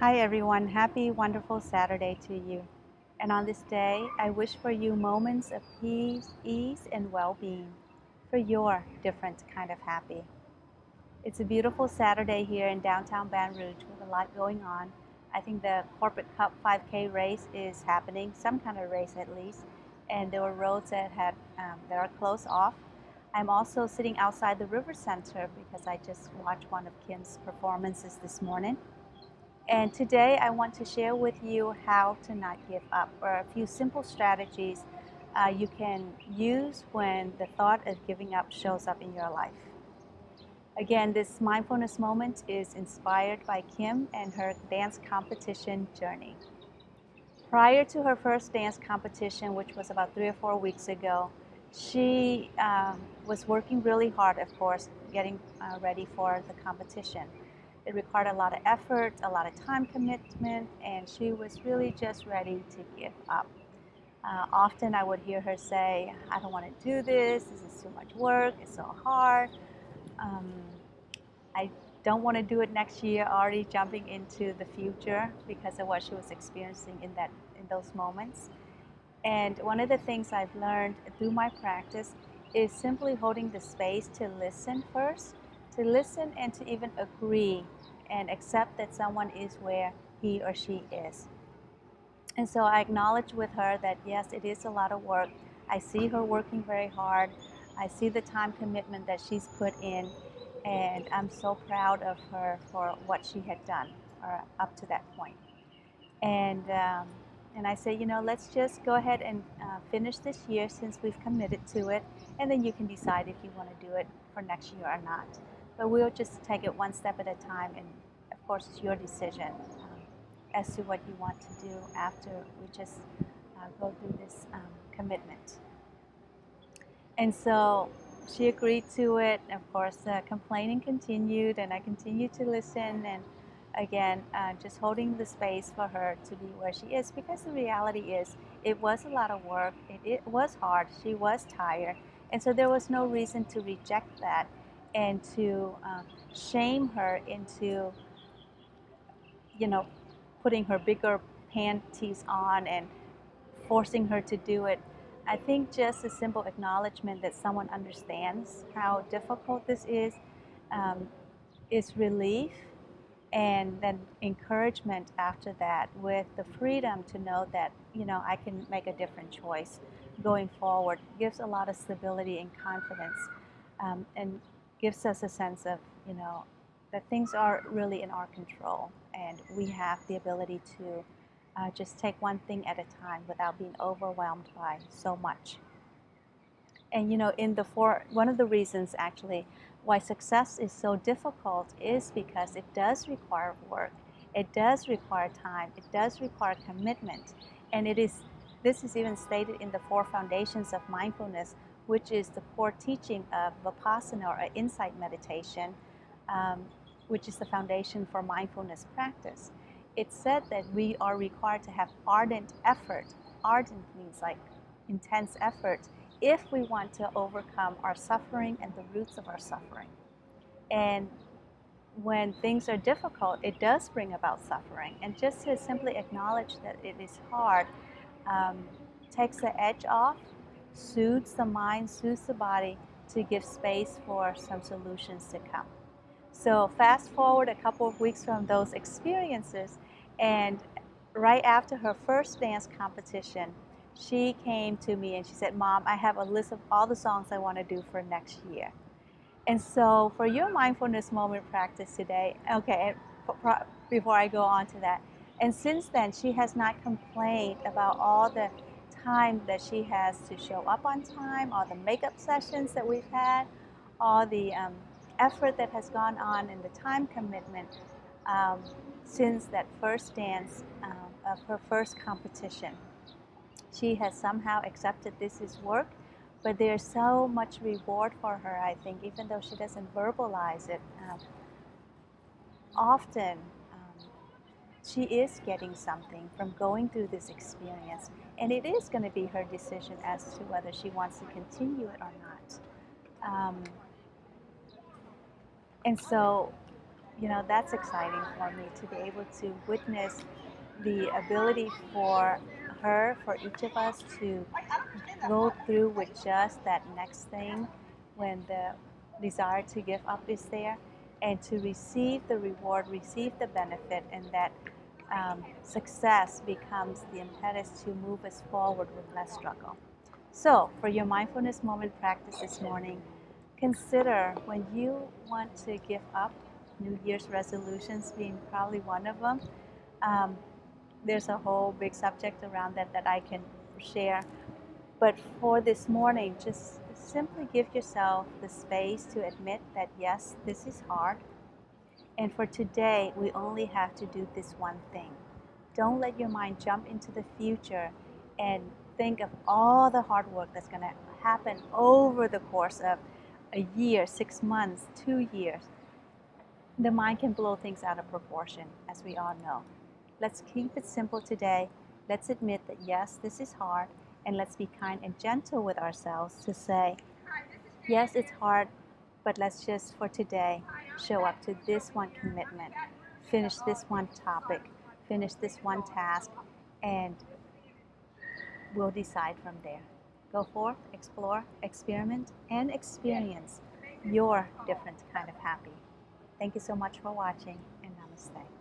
Hi everyone, happy wonderful Saturday to you. And on this day, I wish for you moments of peace, ease, and well-being for your different kind of happy. It's a beautiful Saturday here in downtown Baton Rouge with a lot going on. I think the Corporate Cup 5K race is happening, some kind of race at least, and there were roads that are closed off. I'm also sitting outside the River Center because I just watched one of Kim's performances this morning. And today I want to share with you how to not give up, or a few simple strategies you can use when the thought of giving up shows up in your life. Again, this mindfulness moment is inspired by Kim and her dance competition journey. Prior to her first dance competition, which was about 3 or 4 weeks ago, she was working really hard, of course, getting ready for the competition. It required a lot of effort, a lot of time commitment, and she was really just ready to give up. Often I would hear her say, I don't want to do this is too much work, it's so hard. Um, I don't want to do it next year, already jumping into the future because of what she was experiencing in those moments. And one of the things I've learned through my practice is simply holding the space to listen first, to listen and to even agree and accept that someone is where he or she is. And so I acknowledge with her that yes, it is a lot of work. I see her working very hard. I see the time commitment that she's put in, and I'm so proud of her for what she had done up to that point. And and I say, let's just go ahead and finish this year since we've committed to it, and then you can decide if you want to do it for next year or not. But we'll just take it one step at a time, and of course, it's your decision as to what you want to do after we just go through this commitment. And so she agreed to it. Of course, complaining continued, and I continued to listen. And again, just holding the space for her to be where she is, because the reality is it was a lot of work. It was hard. She was tired. And so there was no reason to reject that and to shame her into, putting her bigger panties on and forcing her to do it. I think just a simple acknowledgement that someone understands how difficult this is relief, and then encouragement after that with the freedom to know that, I can make a different choice going forward. Gives a lot of stability and confidence, and gives us a sense of, that things are really in our control, and we have the ability to just take one thing at a time without being overwhelmed by so much. And one of the reasons actually why success is so difficult is because it does require work, it does require time, it does require commitment, and this is even stated in the 4 foundations of mindfulness, which is the core teaching of Vipassana, or insight meditation, which is the foundation for mindfulness practice. It said that we are required to have ardent effort. Ardent means like intense effort if we want to overcome our suffering and the roots of our suffering. And when things are difficult, it does bring about suffering. And just to simply acknowledge that it is hard takes the edge off, soothes the mind, soothes the body, to give space for some solutions to come. So fast forward a couple of weeks from those experiences, and right after her first dance competition, she came to me and she said, Mom, I have a list of all the songs I want to do for next year. And so for your mindfulness moment practice today, okay, before I go on to that, and since then she has not complained about all the time that she has to show up on time, all the makeup sessions that we've had, all the effort that has gone on, and the time commitment since that first dance of her first competition. She has somehow accepted this is work, but there's so much reward for her, I think, even though she doesn't verbalize it. Often she is getting something from going through this experience, and it is going to be her decision as to whether she wants to continue it or not. And so That's exciting for me to be able to witness the ability for her, for each of us to go through with just that next thing when the desire to give up is there, and to receive the reward, receive the benefit, and that success becomes the impetus to move us forward with less struggle. So, for your mindfulness moment practice this morning, consider when you want to give up, New Year's resolutions being probably one of them. Um, there's a whole big subject around that I can share. But for this morning, just simply give yourself the space to admit that yes, this is hard. And for today, we only have to do this one thing. Don't let your mind jump into the future and think of all the hard work that's going to happen over the course of a year, 6 months, 2 years. The mind can blow things out of proportion, as we all know. Let's keep it simple today. Let's admit that yes, this is hard, and let's be kind and gentle with ourselves to say, yes, it's hard, but let's just for today show up to this one commitment, finish this one topic, finish this one task, and we'll decide from there. Go forth, explore, experiment, and experience your different kind of happy. Thank you so much for watching, and namaste.